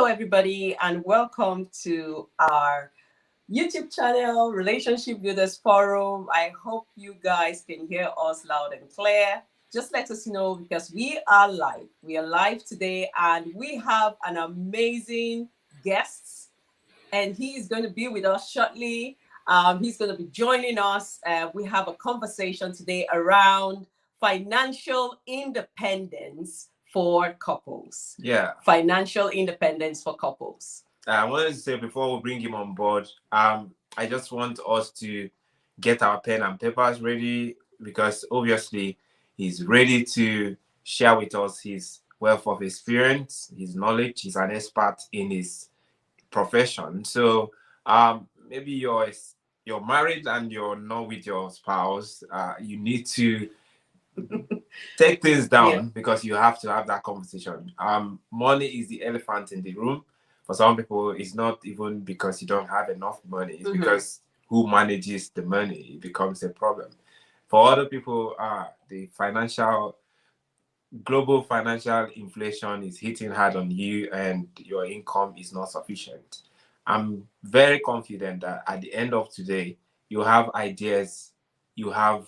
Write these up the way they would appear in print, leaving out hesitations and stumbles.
everybody, and welcome to our YouTube channel, Relationship Builders Forum. I hope you guys can hear us loud and clear. Just let us know because we are live. We are live today, and we have an amazing guest, and he is going to be with us shortly. He's going to be joining us. We have a conversation today around financial independence for couples. Yeah. Financial independence for couples. I wanted to say before we bring him on board, I just want us to get our pen and papers ready because obviously he's ready to share with us his wealth of experience, his knowledge. He's an expert in his profession. So maybe you're married and you're not with your spouse. You need to take things down because you have to have that conversation. Money is the elephant in the room. For some people, it's not even because you don't have enough money. It's because who manages the money, it becomes a problem. For other people, the global financial inflation is hitting hard on you and your income is not sufficient. I'm very confident that at the end of today, you have ideas, you have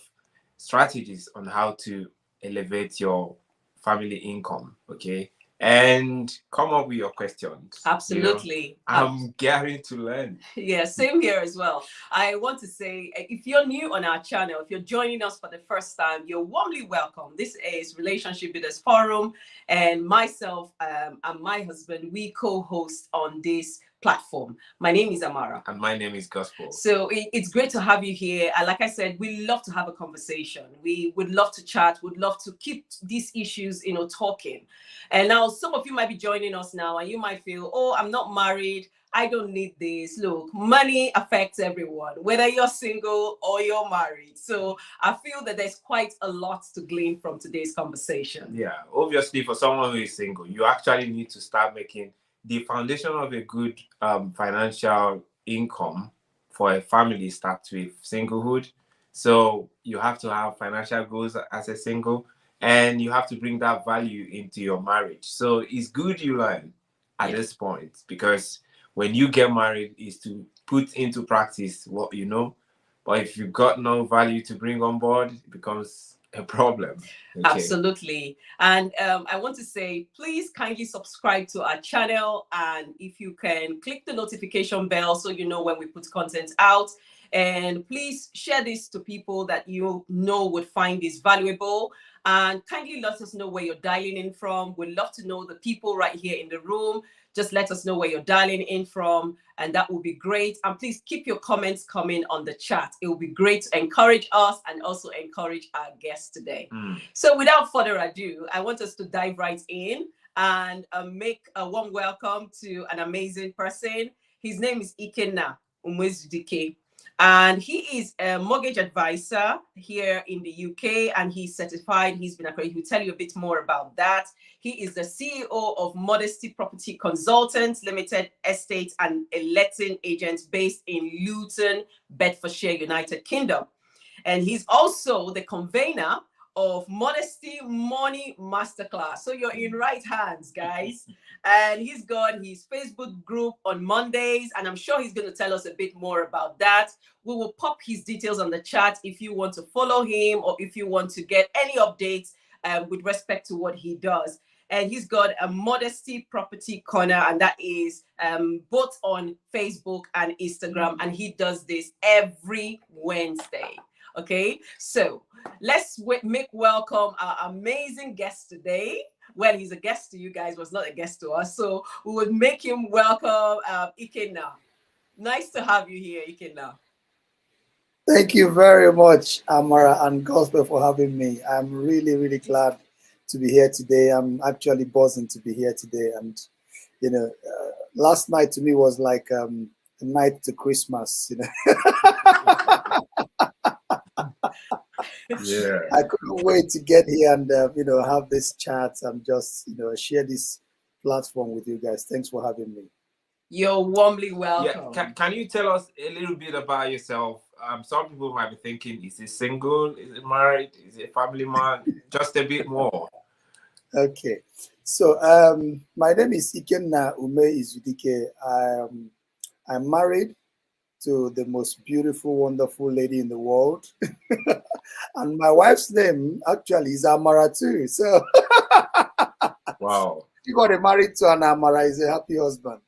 strategies on how to elevate your family income, okay? And come up with your questions. Absolutely. I'm gearing to learn. Yeah, same here as well. I want to say, if you're new on our channel, if you're joining us for the first time, you're warmly welcome. This is Relationship Builders Forum, and myself and my husband, we co-host on this platform. My name is Amara. And my name is Gospel. So it's great to have you here. And like I said, we love to have a conversation. We would love to chat, would love to keep these issues, talking. And now some of you might be joining us now and you might feel, oh, I'm not married. I don't need this. Look, money affects everyone, whether you're single or you're married. So I feel that there's quite a lot to glean from today's conversation. Yeah, obviously for someone who is single, you actually need to start making the foundation of a good financial income for a family starts with singlehood. So you have to have financial goals as a single, and you have to bring that value into your marriage. So it's good you learn at this point, because when you get married, is to put into practice what you know. But if you've got no value to bring on board, it becomes a problem. Okay. Absolutely. And I want to say, please kindly subscribe to our channel. And if you can click the notification bell so you know when we put content out. And please share this to people that you know would find this valuable. And kindly let us know where you're dialing in from. We'd love to know the people right here in the room. Just let us know where you're dialing in from, and that will be great. And please keep your comments coming on the chat. It will be great to encourage us and also encourage our guests today. So without further ado, I want us to dive right in and make a warm welcome to an amazing person. His name is Ikenna Umeizudike. And he is a mortgage advisor here in the UK, and he's certified. He's been accredited. He'll tell you a bit more about that. He is the CEO of Modesty Property Consultants Limited, estate and a letting agent based in Luton, Bedfordshire, United Kingdom. And he's also the convener of Modesty Money Masterclass. So you're in right hands, guys. And he's got his Facebook group on Mondays, and I'm sure he's going to tell us a bit more about that. We will pop his details on the chat if you want to follow him or if you want to get any updates with respect to what he does. And he's got a Modesty Property Corner, and that is both on Facebook and Instagram. And he does this every Wednesday. Okay, so let's make welcome our amazing guest today. Well, he's a guest to you guys, was not a guest to us. So we would make him welcome Ikenna. Nice to have you here, Ikenna. Thank you very much, Amara and Gospel, for having me. I'm really, really glad to be here today. I'm actually buzzing to be here today. And, last night to me was like a night to Christmas, Yeah, I couldn't wait to get here and have this chat and just share this platform with you guys. Thanks for having me. You're warmly welcome. Yeah, can you tell us a little bit about yourself? Some people might be thinking, is he single? Is he married? Is he a family man? Just a bit more. Okay. So my name is Ikenna Umeizudike. I'm married to the most beautiful, wonderful lady in the world. And my wife's name actually is Amara too. So Wow. anybody married to an Amara is a happy husband.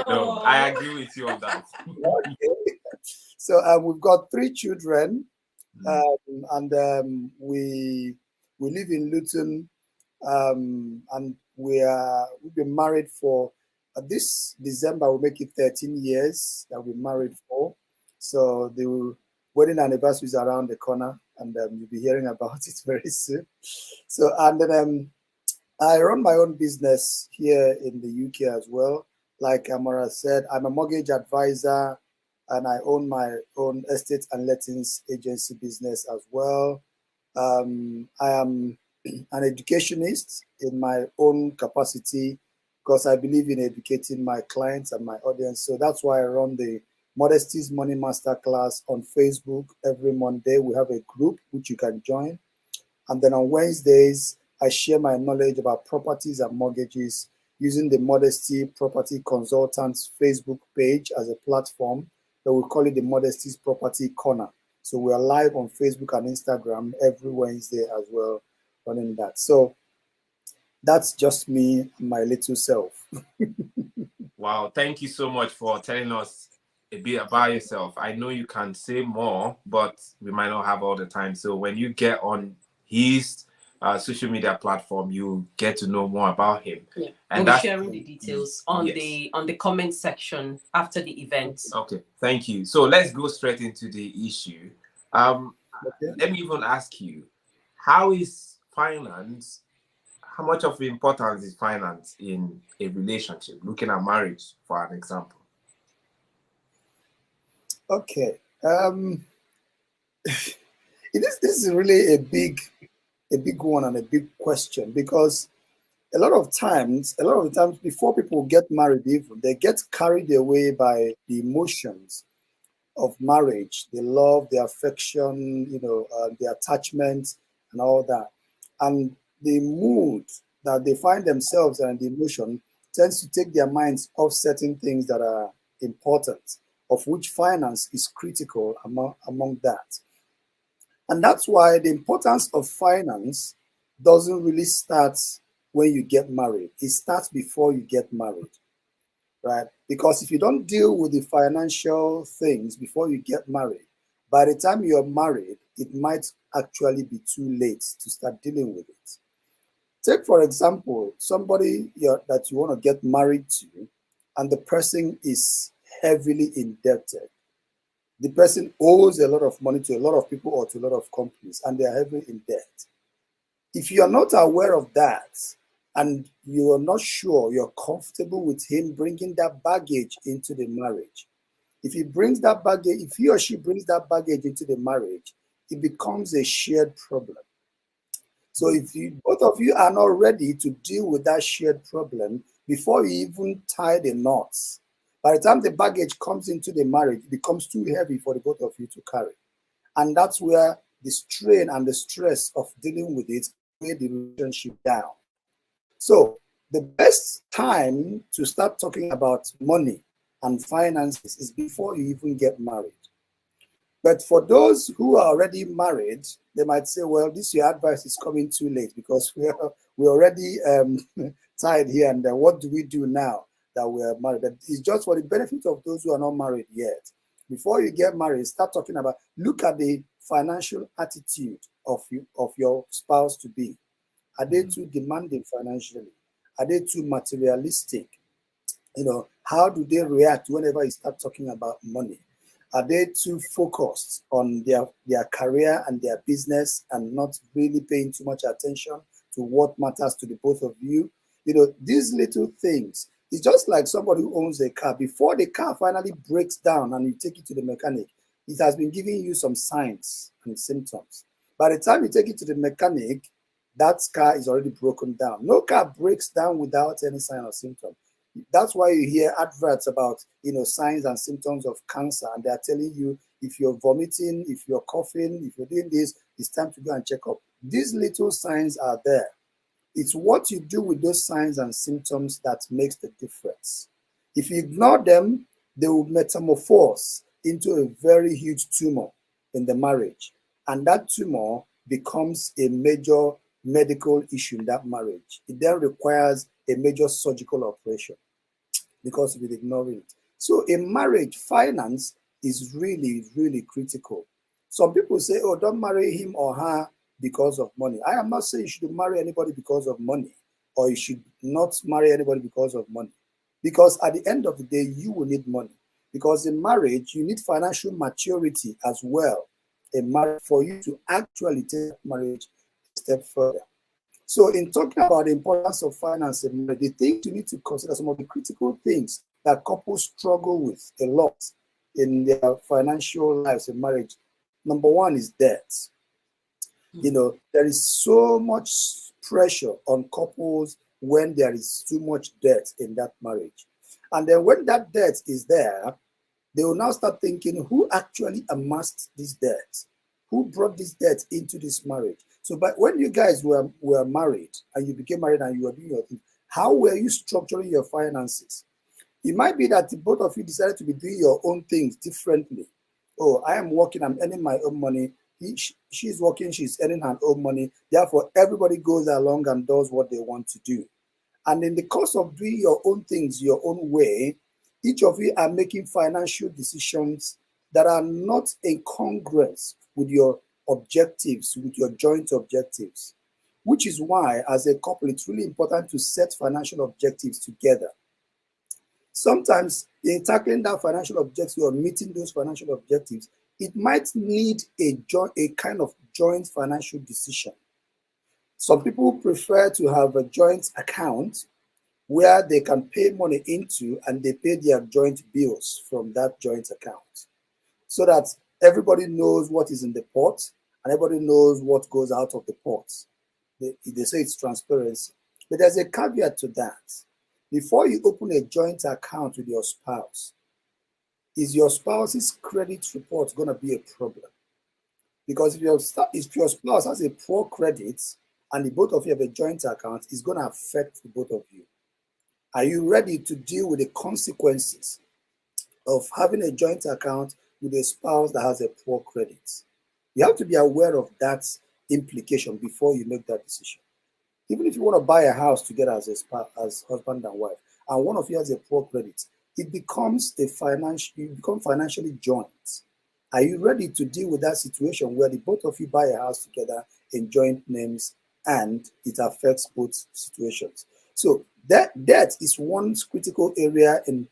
No, I agree with you on that. Okay. So we've got 3 children, and we live in Luton, and we've been married for this December will make it 13 years that we're married for. So the wedding anniversary is around the corner, and you'll be hearing about it very soon. So and then I run my own business here in the UK as well. Like Amara said, I'm a mortgage advisor and I own my own estate and lettings agency business as well. I am an educationist in my own capacity because I believe in educating my clients and my audience. So that's why I run the Modesty's Money Masterclass on Facebook every Monday. We have a group which you can join. And then on Wednesdays, I share my knowledge about properties and mortgages using the Modesty Property Consultants Facebook page as a platform. So we call it the Modesty's Property Corner. So we are live on Facebook and Instagram every Wednesday as well, running that. So that's just me and my little self. Wow, thank you so much for telling us a bit about yourself. I know you can say more, but we might not have all the time. So when you get on his social media platform, you get to know more about him. Yeah. And we'll be that's sharing the details on yes. the comment section after the event. Okay, thank you. So let's go straight into the issue. Okay. Let me even ask you, how is finance? How much of importance is finance in a relationship? Looking at marriage, for an example. Okay. This is really a big one and a big question, because a lot of the times before people get married, even they get carried away by the emotions of marriage, the love, the affection, the attachment and all that. And the mood that they find themselves and the emotion tends to take their minds off certain things that are important, of which finance is critical among that. And that's why the importance of finance doesn't really start when you get married. It starts before you get married, right? Because if you don't deal with the financial things before you get married, by the time you're married, it might actually be too late to start dealing with it. Take, for example, somebody that you want to get married to, and the person is heavily indebted. The person owes a lot of money to a lot of people or to a lot of companies, and they are heavily in debt. If you are not aware of that, and you are not sure you're comfortable with him bringing that baggage into the marriage, if he or she brings that baggage into the marriage, it becomes a shared problem. So if both of you are not ready to deal with that shared problem before you even tie the knots, by the time the baggage comes into the marriage, it becomes too heavy for the both of you to carry. And that's where the strain and the stress of dealing with it weigh the relationship down. So the best time to start talking about money and finances is before you even get married. But for those who are already married, they might say, well, your advice is coming too late because we're already tied here. And what do we do now that we're married? But it's just for the benefit of those who are not married yet. Before you get married, start talking about, look at the financial attitude of your spouse to be. Are they too demanding financially? Are they too materialistic? How do they react whenever you start talking about money? Are they too focused on their career and their business and not really paying too much attention to what matters to the both of you? These little things, it's just like somebody who owns a car. Before the car finally breaks down and you take it to the mechanic, it has been giving you some signs and symptoms. By the time you take it to the mechanic, that car is already broken down. No car breaks down without any sign or symptom. That's why you hear adverts about, signs and symptoms of cancer, and they're telling you if you're vomiting, if you're coughing, if you're doing this, it's time to go and check up. These little signs are there. It's what you do with those signs and symptoms that makes the difference. If you ignore them, they will metamorphose into a very huge tumor in the marriage. And that tumor becomes a major medical issue in that marriage. It then requires a major surgical operation because we ignore it. So in marriage, finance is really, really critical. Some people say, oh, don't marry him or her because of money. I am not saying you should marry anybody because of money, or you should not marry anybody because of money. Because at the end of the day, you will need money. Because in marriage, you need financial maturity as well in marriage for you to actually take marriage a step further. So in talking about the importance of finance in marriage, the things you need to consider, some of the critical things that couples struggle with a lot in their financial lives in marriage. Number one is debt. You know, there is so much pressure on couples when there is too much debt in that marriage. And then when that debt is there, they will now start thinking, who actually amassed this debt? Who brought this debt into this marriage? So, but when you guys were married and you became married and you were doing your thing, how were you structuring your finances? It might be that the both of you decided to be doing your own things differently. Oh, I am working, I'm earning my own money. She's working, she's earning her own money. Therefore, everybody goes along and does what they want to do. And in the course of doing your own things your own way, each of you are making financial decisions that are not in congruence with your objectives, with your joint objectives, which is why, as a couple, it's really important to set financial objectives together. Sometimes in tackling that financial objective or meeting those financial objectives, it might need a kind of joint financial decision. Some people prefer to have a joint account where they can pay money into and they pay their joint bills from that joint account, so that everybody knows what is in the pot and everybody knows what goes out of the pot. They say it's transparency. But there's a caveat to that. Before you open a joint account with your spouse, is your spouse's credit report going to be a problem? Because if your spouse has a poor credit and the both of you have a joint account, it's going to affect the both of you. Are you ready to deal with the consequences of having a joint account with a spouse that has a poor credit? You have to be aware of that implication before you make that decision. Even if you want to buy a house together as husband and wife, and one of you has a poor credit, it becomes you become financially joint. Are you ready to deal with that situation where the both of you buy a house together in joint names and it affects both situations? So that is one critical area in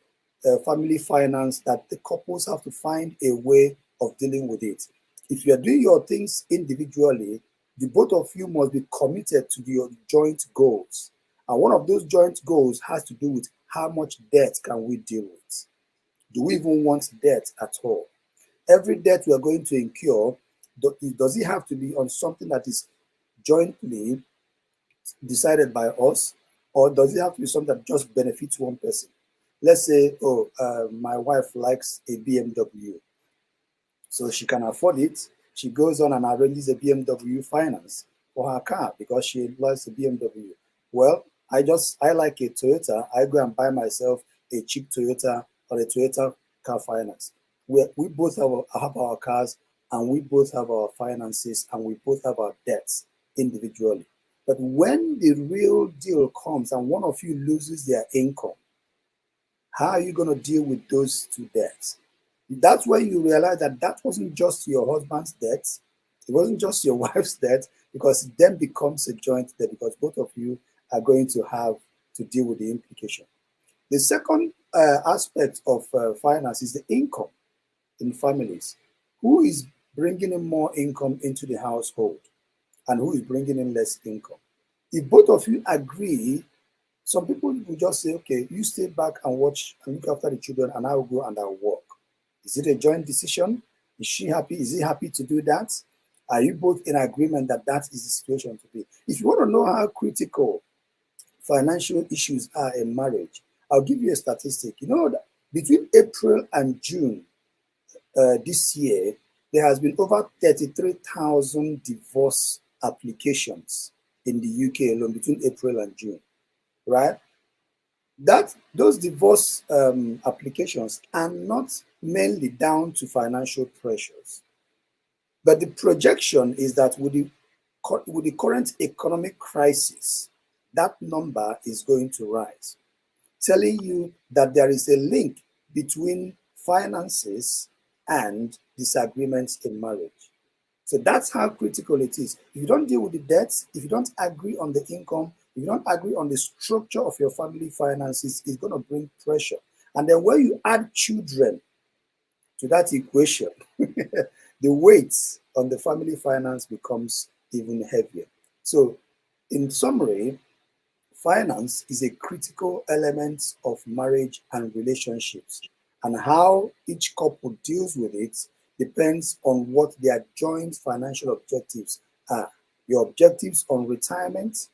family finance that the couples have to find a way of dealing with it. If you are doing your things individually, the both of you must be committed to your joint goals. And one of those joint goals has to do with how much debt can we deal with? Do we even want debt at all? Every debt we are going to incur, does it have to be on something that is jointly decided by us, or does it have to be something that just benefits one person? Let's say, my wife likes a BMW, so she can afford it. She goes on and arranges a BMW finance for her car because she likes a BMW. Well, I like a Toyota. I go and buy myself a cheap Toyota or a Toyota car finance. We both have our cars, and we both have our finances, and we both have our debts individually. But when the real deal comes and one of you loses their income, how are you going to deal with those two debts? That's when you realize that wasn't just your husband's debt. It wasn't just your wife's debt, because it then becomes a joint debt because both of you are going to have to deal with the implication. The second aspect of finance is the income in families. Who is bringing in more income into the household and who is bringing in less income? If both of you agree, some people will just say, okay, you stay back and watch and look after the children, and I will go and I'll work. Is it a joint decision? Is she happy? Is he happy to do that? Are you both in agreement that that is the situation to be? If you want to know how critical financial issues are in marriage, I'll give you a statistic. You know that between April and June this year, there has been over 33,000 divorce applications in the UK alone between April and June, right? Those divorce applications are not mainly down to financial pressures, but the projection is that with the current economic crisis, that number is going to rise, telling you that there is a link between finances and disagreements in marriage. So that's how critical it is. If you don't deal with the debts, if you don't agree on the income, if you don't agree on the structure of your family finances, it's going to bring pressure. And then when you add children to that equation, the weight on the family finance becomes even heavier. So in summary, finance is a critical element of marriage and relationships, and how each couple deals with it depends on what their joint financial objectives are. Your objectives on retirement,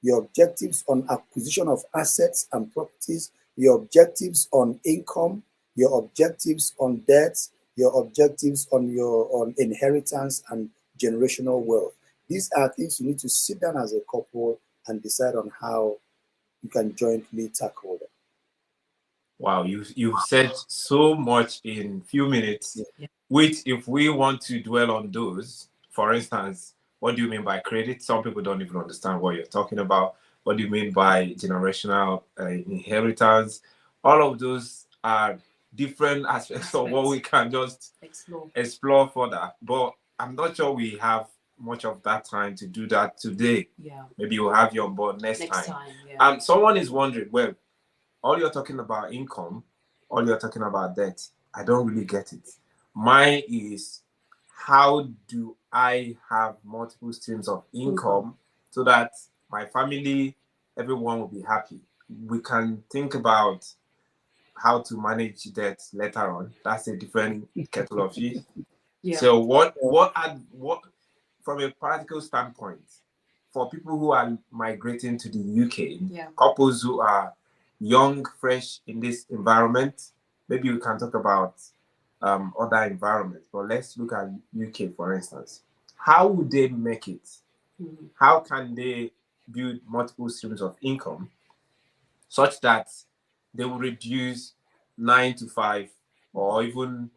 your objectives on acquisition of assets and properties, your objectives on income, your objectives on debts, your objectives on inheritance and generational wealth. These are things you need to sit down as a couple and decide on how you can jointly tackle them. Wow, you've said so much in few minutes. Yeah. Which, if we want to dwell on those, for instance, what do you mean by credit? Some people don't even understand what you're talking about. What do you mean by generational inheritance? All of those are different aspects of what we can just explore further. But I'm not sure we have much of that time to do that today. Yeah. Maybe we'll have you on board next time. Yeah. Someone is wondering, well, all you're talking about income, all you're talking about debt, I don't really get it. Mine is, how do I have multiple streams of income so that my family, everyone will be happy? We can think about how to manage debt later on. That's a different kettle of fish. Yeah. So what from a practical standpoint, for people who are migrating to the UK, couples who are young, fresh in this environment, maybe we can talk about other environments, but let's look at UK, for instance. How would they make it? How can they build multiple streams of income such that they will reduce 9 to 5 or even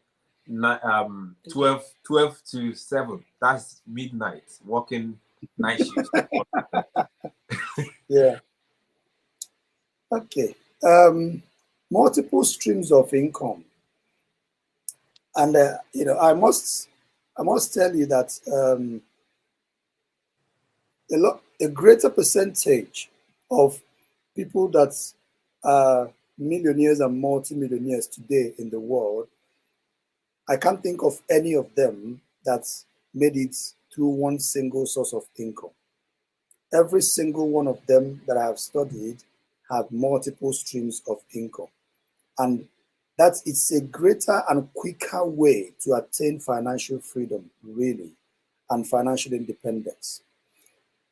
12 to 7? That's midnight, working night shifts. Yeah. Okay. Multiple streams of income. And, I must tell you that a greater percentage of people that are millionaires and multimillionaires today in the world, I can't think of any of them that's made it through one single source of income. Every single one of them that I have studied have multiple streams of income. And it's a greater and quicker way to attain financial freedom, really, and financial independence.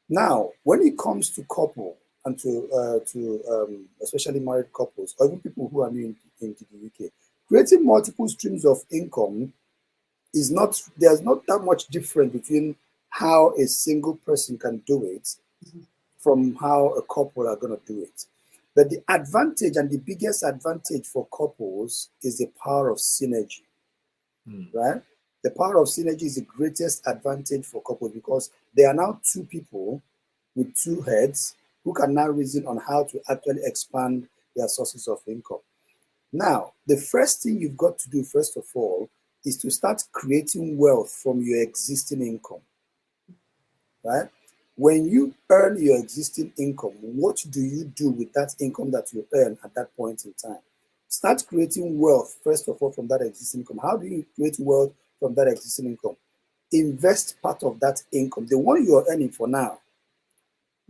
Now, when it comes to couple and to especially married couples, or even people who are new into the UK, creating multiple streams of income there's not that much difference between how a single person can do it from how a couple are going to do it. But the advantage, and the biggest advantage for couples, is the power of synergy, right? The power of synergy is the greatest advantage for couples because they are now two people with two heads who can now reason on how to actually expand their sources of income. Now, the first thing you've got to do, first of all, is to start creating wealth from your existing income, right? When you earn your existing income, what do you do with that income that you earn at that point in time? Start creating wealth, first of all, from that existing income. How do you create wealth from that existing income? Invest part of that income, the one you're earning for now.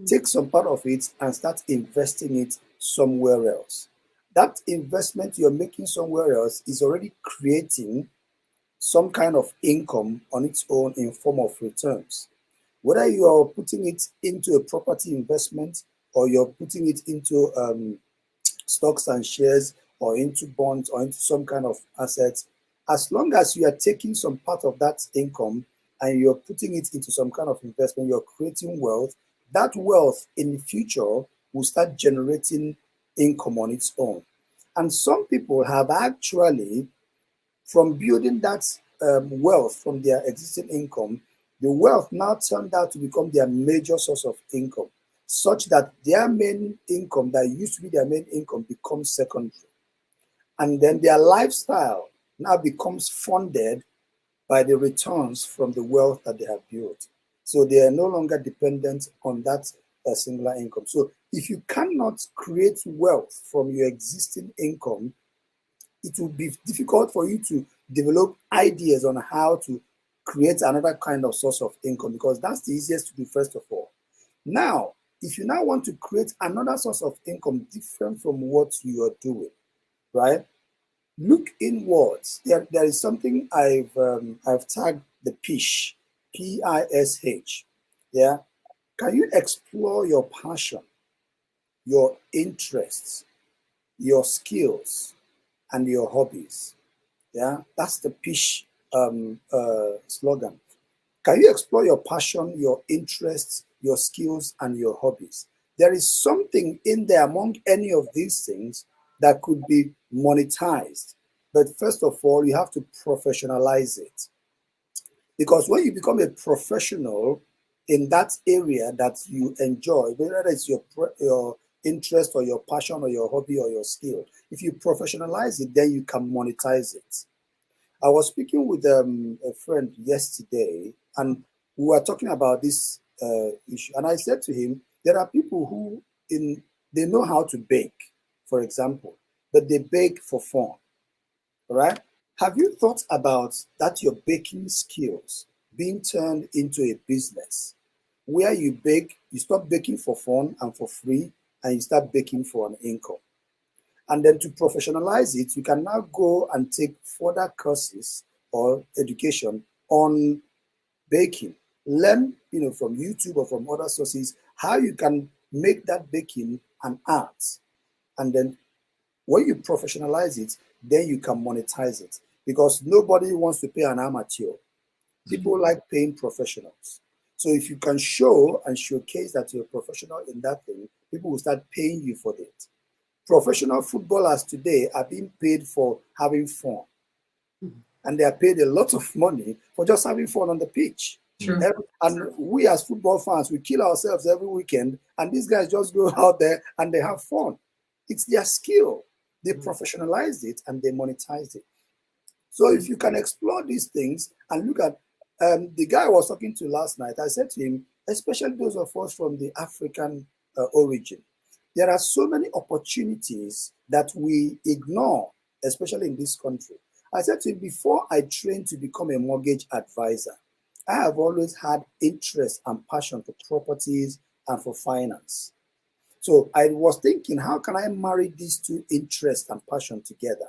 Take some part of it and start investing it somewhere else. That investment you're making somewhere else is already creating some kind of income on its own in form of returns. Whether you are putting it into a property investment or you're putting it into stocks and shares or into bonds or into some kind of assets, as long as you are taking some part of that income and you're putting it into some kind of investment, you're creating wealth, that wealth in the future will start generating income on its own. And some people have actually, from building that wealth from their existing income, the wealth now turned out to become their major source of income, such that their main income that used to be their main income becomes secondary. And then their lifestyle now becomes funded by the returns from the wealth that they have built. So they are no longer dependent on that singular income. So if you cannot create wealth from your existing income, it will be difficult for you to develop ideas on how to create another kind of source of income, because that's the easiest to do first of all. Now, if you now want to create another source of income different from what you are doing, right? Look inwards. There is something I've tagged the PISH, PISH. Yeah. Can you explore your passion, your interests, your skills, and your hobbies? Yeah, that's the PISH slogan. Can you explore your passion, your interests, your skills, and your hobbies? There is something in there among any of these things that could be monetized. But first of all, you have to professionalize it. Because when you become a professional in that area that you enjoy, whether it's your interest or your passion or your hobby or your skill, if you professionalize it, then you can monetize it. I was speaking with a friend yesterday, and we were talking about this issue. And I said to him, there are people who they know how to bake, for example, but they bake for fun, right? Have you thought about that your baking skills being turned into a business where you bake, you stop baking for fun and for free, and you start baking for an income? And then to professionalize it, you can now go and take further courses or education on baking. Learn, from YouTube or from other sources, how you can make that baking an art. And then when you professionalize it, then you can monetize it. Because nobody wants to pay an amateur. People like paying professionals. So if you can show and showcase that you're a professional in that thing, people will start paying you for it. Professional footballers today are being paid for having fun. And they are paid a lot of money for just having fun on the pitch. Sure. And we as football fans, we kill ourselves every weekend, and these guys just go out there and they have fun. It's their skill. They professionalized it and they monetized it. So if you can explore these things and look at the guy I was talking to last night, I said to him, especially those of us from the African origin, there are so many opportunities that we ignore, especially in this country. I said to him, before I trained to become a mortgage advisor, I have always had interest and passion for properties and for finance. So I was thinking, how can I marry these two interests and passion together?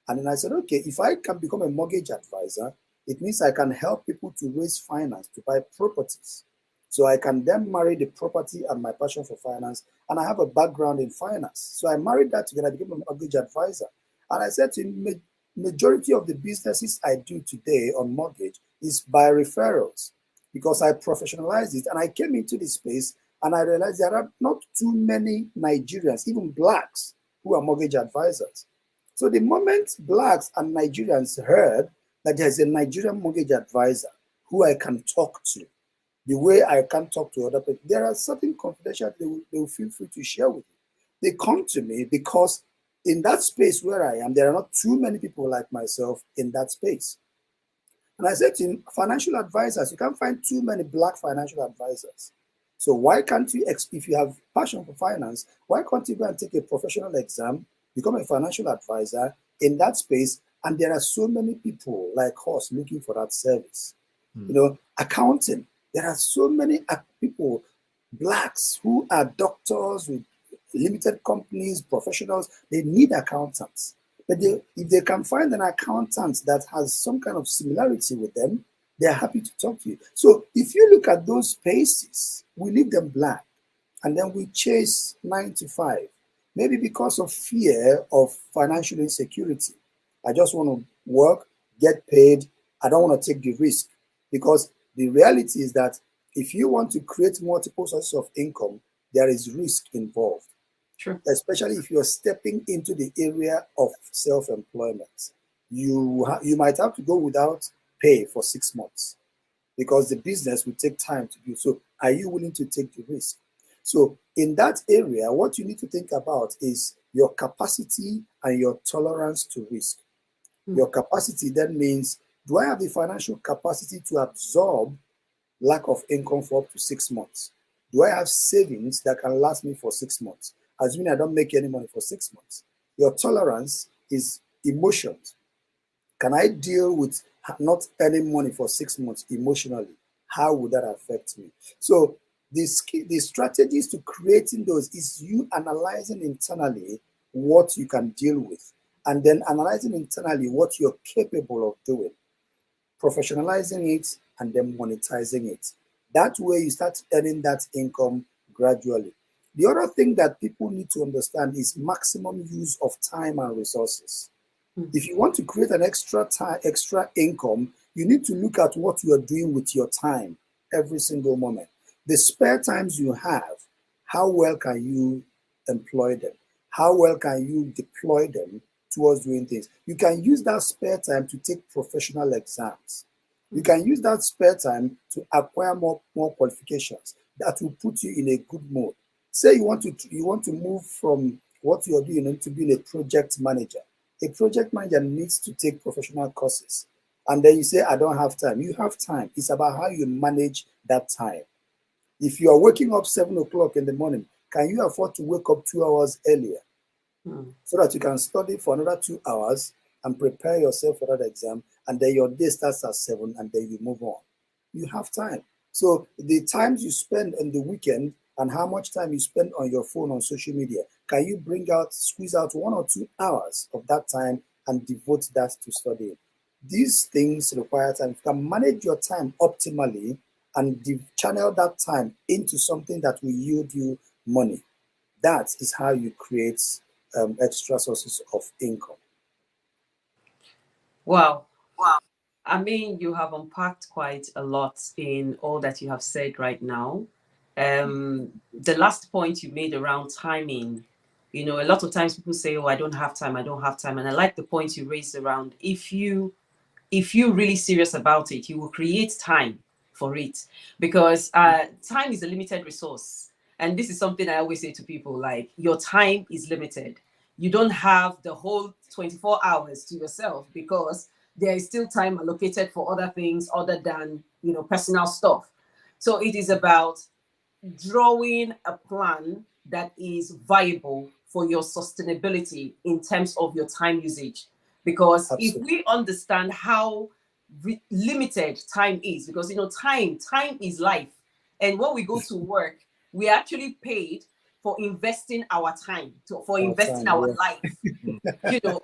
And then I said, okay, if I can become a mortgage advisor, it means I can help people to raise finance to buy properties. So I can then marry the property and my passion for finance. And I have a background in finance. So I married that together. I became a mortgage advisor. And I said to him, majority of the businesses I do today on mortgage is by referrals, because I professionalized it. And I came into this space and I realized there are not too many Nigerians, even blacks, who are mortgage advisors. So the moment blacks and Nigerians heard that there's a Nigerian mortgage advisor who I can talk to, the way I can talk to other people, there are certain confidential they will feel free to share with you. They come to me because in that space where I am, there are not too many people like myself in that space. And I said to him, financial advisors, you can't find too many black financial advisors. So why can't you, if you have passion for finance, why can't you go and take a professional exam, become a financial advisor in that space? And there are so many people like us looking for that service. Accounting. There are so many people, blacks, who are doctors with limited companies, professionals. They need accountants. But if they can find an accountant that has some kind of similarity with them, they're happy to talk to you. So if you look at those spaces, we leave them blank. And then we chase 9 to 5, maybe because of fear of financial insecurity. I just want to work, get paid. I don't want to take the risk, because the reality is that if you want to create multiple sources of income, there is risk involved. True. Especially if you're stepping into the area of self-employment. You might have to go without pay for 6 months because the business will take time to build. So are you willing to take the risk? So in that area, what you need to think about is your capacity and your tolerance to risk. Your capacity then means, do I have the financial capacity to absorb lack of income for up to 6 months? Do I have savings that can last me for 6 months? Assuming I don't make any money for 6 months. Your tolerance is emotions. Can I deal with not earning money for 6 months emotionally? How would that affect me? So the strategies to creating those is you analyzing internally what you can deal with, and then analyzing internally what you're capable of doing, professionalizing it, and then monetizing it. That way you start earning that income gradually. The other thing that people need to understand is maximum use of time and resources. If you want to create an extra income, you need to look at what you are doing with your time every single moment. The spare times you have, how well can you employ them? How well can you deploy them towards doing things? You can use that spare time to take professional exams. You can use that spare time to acquire more qualifications that will put you in a good mood. Say you want to move from what you're doing into being a project manager. A project manager needs to take professional courses. And then you say, I don't have time. You have time. It's about how you manage that time. If you are waking up 7 o'clock in the morning, can you afford to wake up 2 hours earlier so that you can study for another 2 hours and prepare yourself for that exam, and then your day starts at 7 and then you move on? You have time. So the times you spend on the weekend and how much time you spend on your phone on social media, can you squeeze out 1 or 2 hours of that time and devote that to studying? These things require time. You can manage your time optimally and channel that time into something that will yield you money. That is how you create extra sources of income. Wow. I mean, you have unpacked quite a lot in all that you have said right now. The last point you made around timing, a lot of times people say, oh, I don't have time. And I like the point you raised around, if you're really serious about it, you will create time for it, because time is a limited resource. And this is something I always say to people, like, your time is limited. You don't have the whole 24 hours to yourself, because there is still time allocated for other things other than, personal stuff. So it is about drawing a plan that is viable for your sustainability in terms of your time usage. Because Absolutely. if we understand how limited time is, because time is life, and when we go to work, we are actually paid for investing our time, our life. People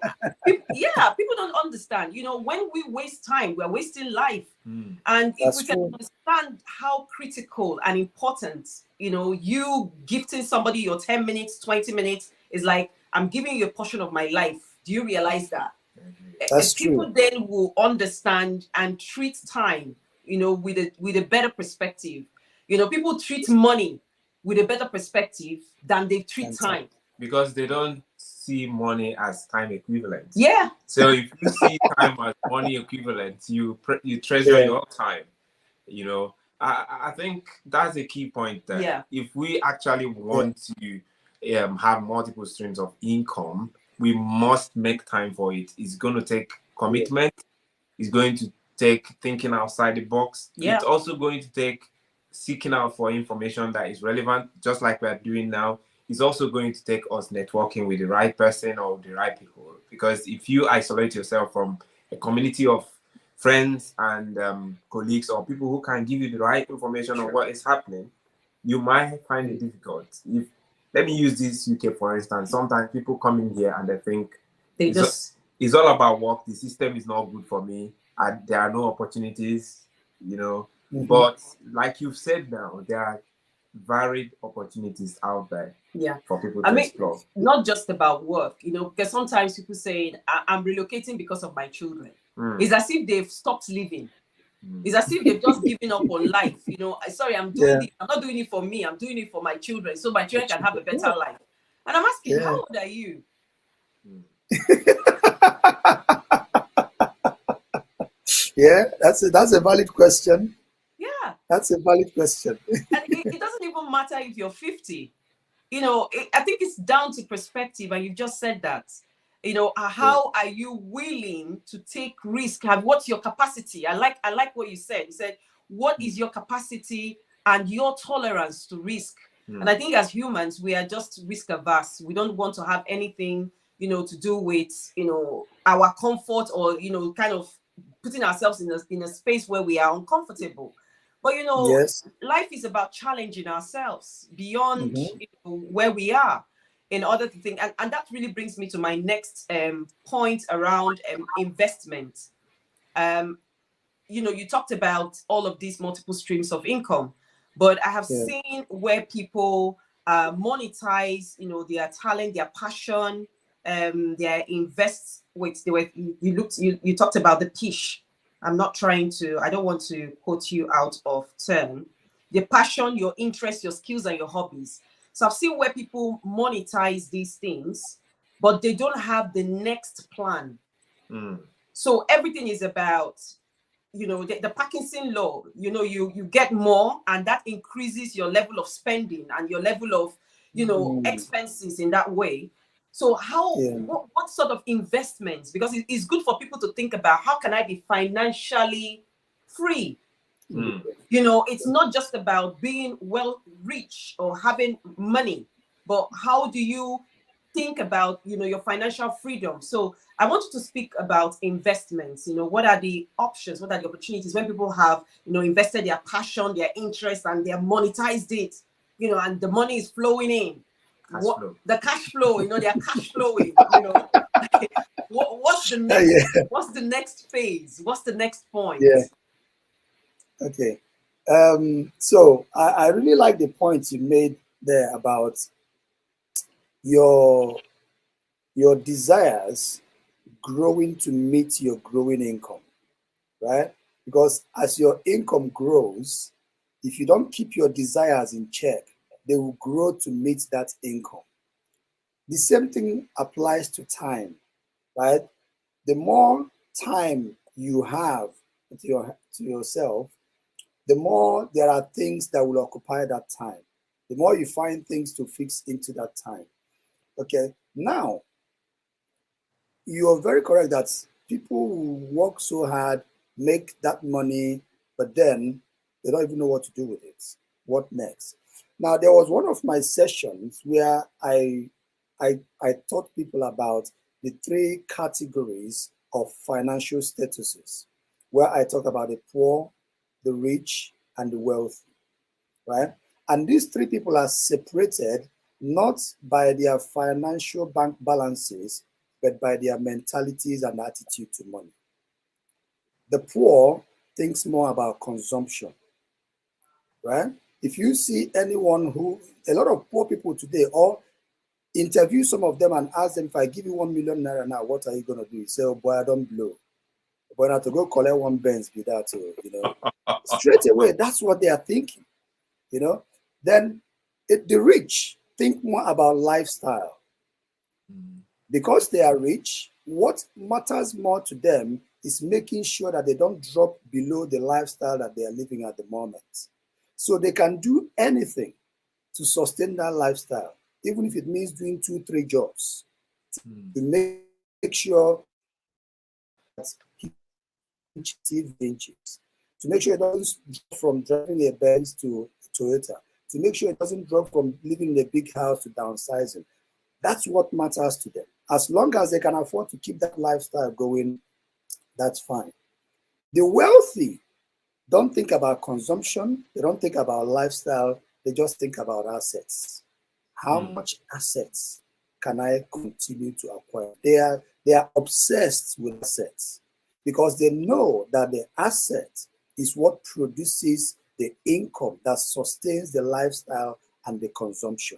don't understand. When we waste time, we're wasting life. And if we can understand how critical and important, you gifting somebody your 10 minutes, 20 minutes is like, I'm giving you a portion of my life. Do you realize that? That's People true. then will understand and treat time, with a better perspective. People treat money with a better perspective than they treat time. Because they don't see money as time equivalent. Yeah. So if you see time as money equivalent, you treasure your time. I think that's a key point there. Yeah. If we actually want to have multiple streams of income, we must make time for it. It's going to take commitment. It's going to take thinking outside the box. Yeah. It's also going to take seeking out for information that is relevant, just like we're doing now. It's also going to take us networking with the right person or the right people. Because if you isolate yourself from a community of friends and colleagues or people who can give you the right information on what is happening, you might find it difficult. Let me use this UK for instance. Sometimes people come in here and they think it's all about work. The system is not good for me. There are no opportunities, But like you've said now, there are varied opportunities out there for people to explore. Not just about work, because sometimes people say, I'm relocating because of my children. It's as if they've stopped living. It's as if they've just given up on life. You know, sorry, I'm doing this. I'm not doing it for me. I'm doing it for my children, so my children can have a better life. And I'm asking, how old are you? Yeah, that's a valid question. Yeah, that's a valid question. And it doesn't even matter if you're 50. You know, I think it's down to perspective, and you just said that. You know, how are you willing to take risk? What's your capacity? I like what you said. You said, what is your capacity and your tolerance to risk? And I think as humans, we are just risk averse. We don't want to have anything, you know, to do with, you know, our comfort, or, you know, kind of putting ourselves in a space where we are uncomfortable. But, you know, life is about challenging ourselves beyond you know, where we are in order to think. And that really brings me to my next point around investment. You know, you talked about all of these multiple streams of income, but I have seen where people monetize, you know, their talent, their passion, their invest. Wait, you talked about the pish. I'm not trying to, I don't want to quote you out of turn. The passion, your interest, your skills, and your hobbies. So I've seen where people monetize these things, but they don't have the next plan. So everything is about, you know, the Parkinson law. You know, you get more, and that increases your level of spending and your level of, you know, expenses in that way. So what sort of investments? Because it's good for people to think about, how can I be financially free? You know, it's not just about being rich or having money, but how do you think about, you know, your financial freedom? So I want you to speak about investments. You know, what are the options? What are the opportunities when people have, you know, invested their passion, their interest, and they have monetized it, you know, and the money is flowing in. The cash flow, you know, they are cash flowing, you know. What's the next what's the next phase? What's the next point? Okay. So I really like the point you made there about your desires growing to meet your growing income, right? Because as your income grows, if you don't keep your desires in check, they will grow to meet that income. The same thing applies to time, right? The more time you have to yourself, the more there are things that will occupy that time. The more you find things to fix into that time. Okay, now, you're very correct that people who work so hard, make that money, but then they don't even know what to do with it. What next? Now, there was one of my sessions where I taught people about the 3 categories of financial statuses, where I talk about the poor, the rich, and the wealthy, right? And these 3 people are separated not by their financial bank balances, but by their mentalities and attitude to money. The poor thinks more about consumption, right? If you see anyone a lot of poor people today, or interview some of them and ask them, if I give you 1 million naira now, what are you going to do? You say, oh boy, I don't blow. But I have to go collect 1 Benz with that, you know. Straight away, that's what they are thinking, you know. Then the rich think more about lifestyle. Because they are rich, what matters more to them is making sure that they don't drop below the lifestyle that they are living at the moment. So they can do anything to sustain that lifestyle, even if it means doing 2-3 jobs, to make sure that he inches, to make sure it doesn't drop from driving a Benz to Toyota, to make sure it doesn't drop from living in a big house to downsizing. That's what matters to them. As long as they can afford to keep that lifestyle going, that's fine. The wealthy don't think about consumption. They don't think about lifestyle. They just think about assets. How much assets can I continue to acquire? They are obsessed with assets because they know that the asset is what produces the income that sustains the lifestyle and the consumption.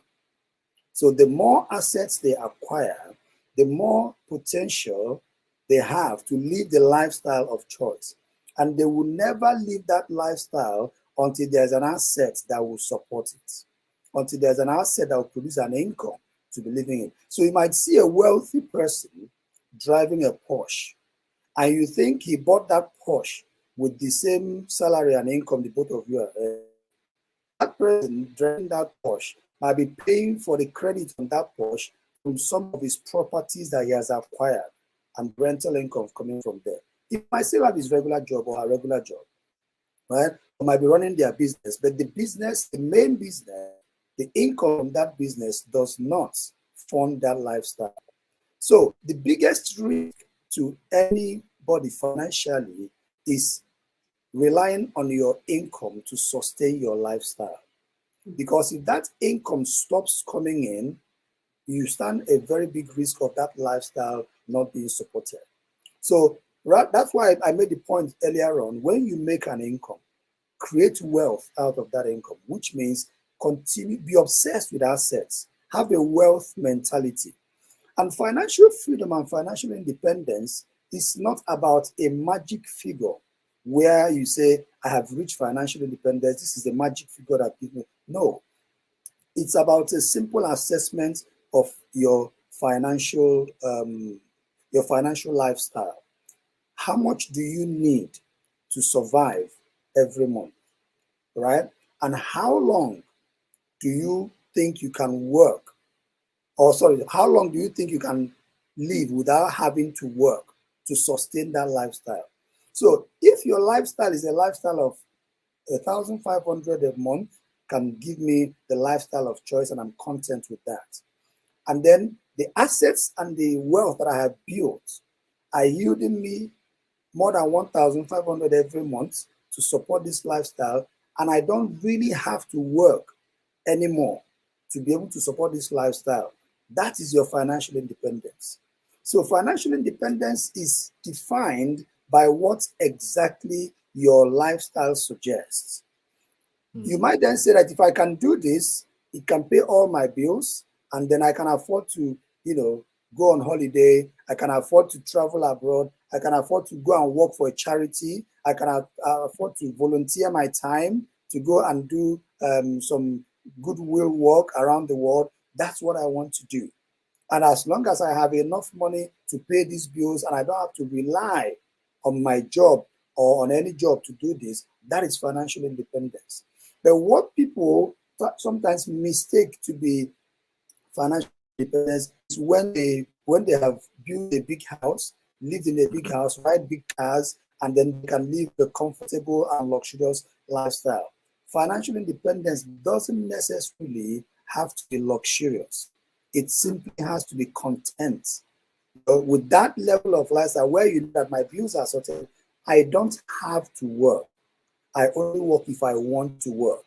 So the more assets they acquire, the more potential they have to live the lifestyle of choice. and they will never live that lifestyle until there's an asset that will support it, until there's an asset that will produce an income to be living in. So you might see a wealthy person driving a Porsche, and you think he bought that Porsche with the same salary and income the both of you are earning. That person driving that Porsche might be paying for the credit on that Porsche from some of his properties that he has acquired and rental income coming from there. He might still have his regular job or a regular job, right? Or might be running their business, but the business, the main business, the income from that business does not fund that lifestyle. So the biggest risk to anybody financially is relying on your income to sustain your lifestyle. Because if that income stops coming in, you stand a very big risk of that lifestyle not being supported. So that's why I made the point earlier on, when you make an income, create wealth out of that income, which means continue, be obsessed with assets, have a wealth mentality. And financial freedom and financial independence is not about a magic figure where you say, I have reached financial independence, this is the magic figure that gives me. No, it's about a simple assessment of your financial lifestyle. How much do you need to survive every month, right? And how long do you think you can work? Or sorry, how long do you think you can live without having to work to sustain that lifestyle? So if your lifestyle is a lifestyle of 1,500 a month, can give me the lifestyle of choice and I'm content with that. And then the assets and the wealth that I have built are yielding me more than 1,500 every month to support this lifestyle. And I don't really have to work anymore to be able to support this lifestyle. That is your financial independence. So financial independence is defined by what exactly your lifestyle suggests. You might then say that if I can do this, it can pay all my bills, and then I can afford to, go on holiday. I can afford to travel abroad. I can afford to go and work for a charity. I can afford to volunteer my time to go and do some goodwill work around the world. That's what I want to do. And as long as I have enough money to pay these bills and I don't have to rely on my job or on any job to do this, that is financial independence. But what people sometimes mistake to be financial independence is when they have built a big house, lived in a big house, ride big cars, and then they can live a comfortable and luxurious lifestyle. Financial independence doesn't necessarily have to be luxurious. It simply has to be content. With that level of lifestyle where you know that my bills are sorted, I don't have to work. I only work if I want to work.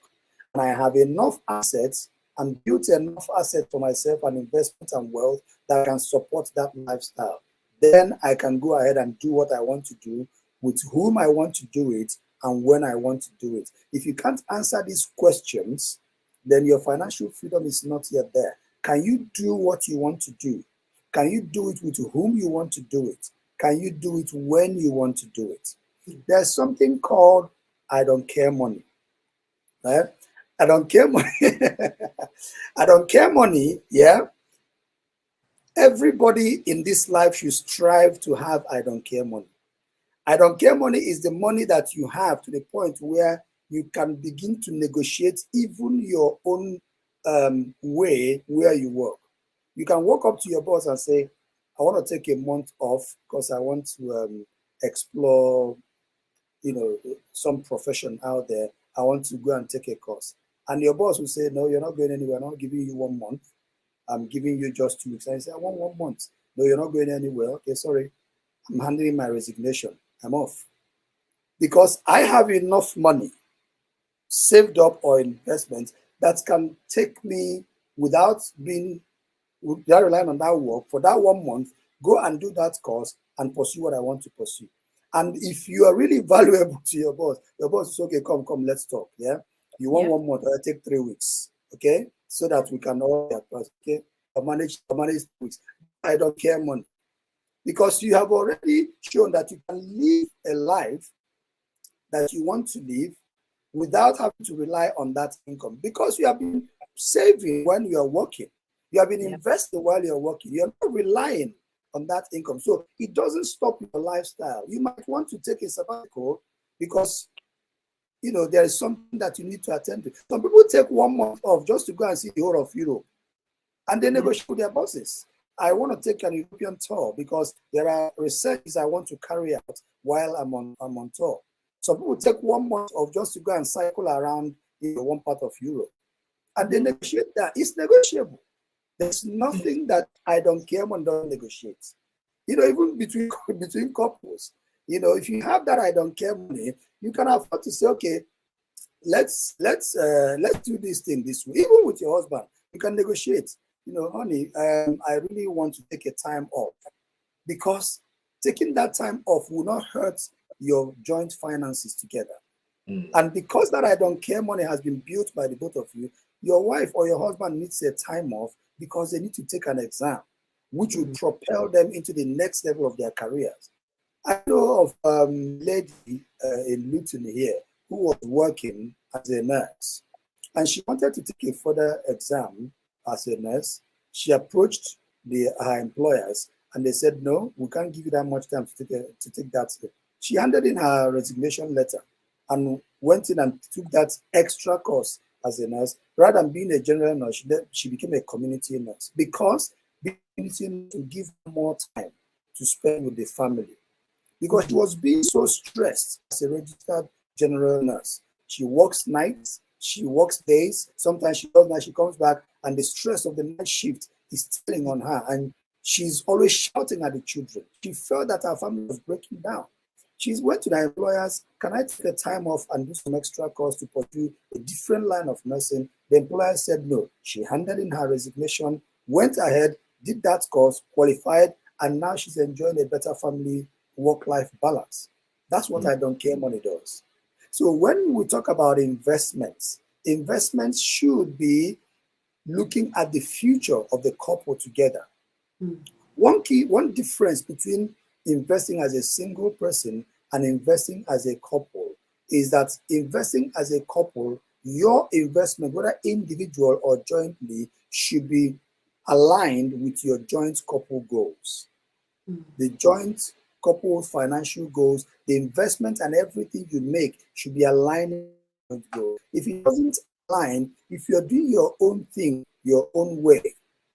And I have enough assets and built enough assets for myself and investment and wealth that can support that lifestyle. Then I can go ahead and do what I want to do, with whom I want to do it, and when I want to do it. If you can't answer these questions, then your financial freedom is not yet there. Can you do what you want to do? Can you do it with whom you want to do it? Can you do it when you want to do it? There's something called I don't care money. Right? I don't care money. I don't care money, yeah? Everybody in this life should strive to have I don't care money. I don't care money is the money that you have to the point where you can begin to negotiate even your own way where you work. You can walk up to your boss and say, I want to take a month off because I want to explore, some profession out there. I want to go and take a course. And your boss will say, no, you're not going anywhere. I'm not giving you 1 month. I'm giving you just 2 weeks. And you say, I want 1 month. No, you're not going anywhere. Okay, sorry. I'm handling my resignation. I'm off. Because I have enough money saved up or investment that can take me without relying on that work for that 1 month, go and do that course and pursue what I want to pursue. And if you are really valuable to your boss is okay, come, let's talk. Yeah. You want 1 month, I take 3 weeks. Okay. So that we can all get past. Okay. I manage 3 weeks. I don't care money. Because you have already shown that you can live a life that you want to live without having to rely on that income, because you have been saving when you are working. You have been investing while you're working. You're not relying on that income. So it doesn't stop your lifestyle. You might want to take a sabbatical because, you know, there is something that you need to attend to. Some people take 1 month off just to go and see the whole of Europe, and they negotiate with their bosses. I want to take an European tour because there are researches I want to carry out while I'm on tour. Some people take 1 month off just to go and cycle around, you know, one part of Europe, and they negotiate that. It's negotiable. There's nothing that I don't care when doesn't negotiate. You know, even between couples, you know, if you have that I don't care money, you can afford to say, okay, let's do this thing this way. Even with your husband, you can negotiate. You know, honey, I really want to take a time off, because taking that time off will not hurt your joint finances together. And because that I don't care money has been built by the both of you, your wife or your husband needs a time off because they need to take an exam, which will propel them into the next level of their careers. I know of a lady in Luton here who was working as a nurse, and she wanted to take a further exam as a nurse. She approached her employers, and they said, no, we can't give you that much time to take that step. She handed in her resignation letter and went in and took that extra course as a nurse. Rather than being a general nurse, she became a community nurse, because the community nurse will give her more time to spend with the family, because she was being so stressed as a registered general nurse. She works nights, she works days, sometimes she does night, she comes back, and the stress of the night shift is telling on her, and she's always shouting at the children. She felt that her family was breaking down. She went to the employers, can I take a time off and do some extra course to pursue a different line of nursing? The employer said no. She handed in her resignation, went ahead, did that course, qualified, and now she's enjoying a better family work-life balance. That's what I don't care money does. So when we talk about investments, investments should be looking at the future of the couple together. One difference between investing as a single person and investing as a couple is that investing as a couple, your investment, whether individual or jointly, should be aligned with your joint couple goals. The joint couple financial goals, the investment and everything you make should be aligned with joint goals. If it doesn't align, if you're doing your own thing, your own way,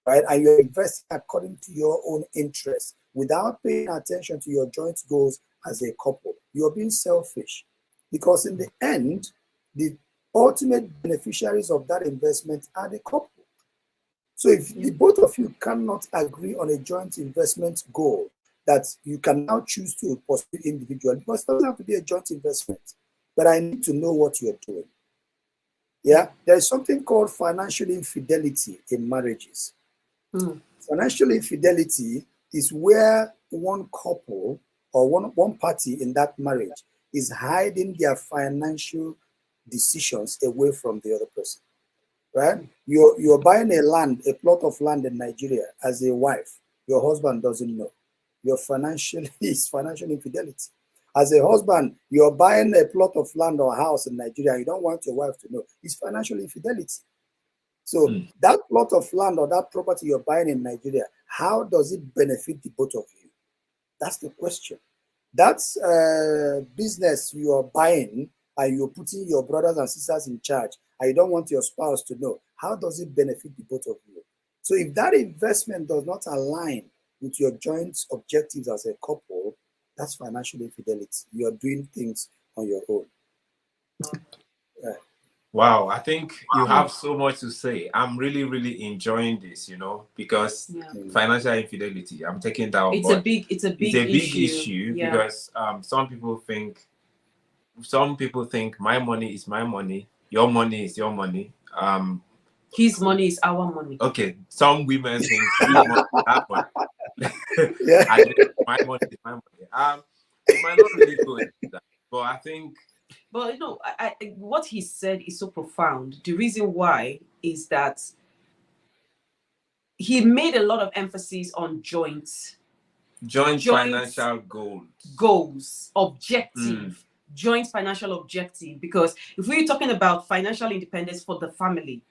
right, and you're investing according to your own interests without paying attention to your joint goals as a couple, you're being selfish. Because in the end, the ultimate beneficiaries of that investment are the couple. So if the both of you cannot agree on a joint investment goal that you can now choose to pursue individually, because it doesn't have to be a joint investment, but I need to know what you're doing. Yeah, there is something called financial infidelity in marriages. Financial infidelity is where one couple or one party in that marriage is hiding their financial decisions away from the other person, right? You're buying a plot of land in Nigeria as a wife. Your husband doesn't know. It's financial infidelity. As a husband, you're buying a plot of land or house in Nigeria. You don't want your wife to know. It's financial infidelity. So that plot of land or that property you're buying in Nigeria, how does it benefit the both of you? That's the question. That's business you are buying and you're putting your brothers and sisters in charge and you don't want your spouse to know. How does it benefit the both of you? So if that investment does not align with your joint objectives as a couple, that's financial infidelity. You're doing things on your own. Yeah. Wow, I think you have so much to say. I'm really, really enjoying this, you know, because financial infidelity, I'm taking that on board. It's a big issue because some people think my money is my money, your money is your money. His money is our money. Okay, some women think his money is our money. Yeah. My money is my money. It might not really go into that, but I think. But you know, what he said is so profound. The reason why is that he made a lot of emphasis on joint financial goals, objective joint financial objective, because if we're talking about financial independence for the family,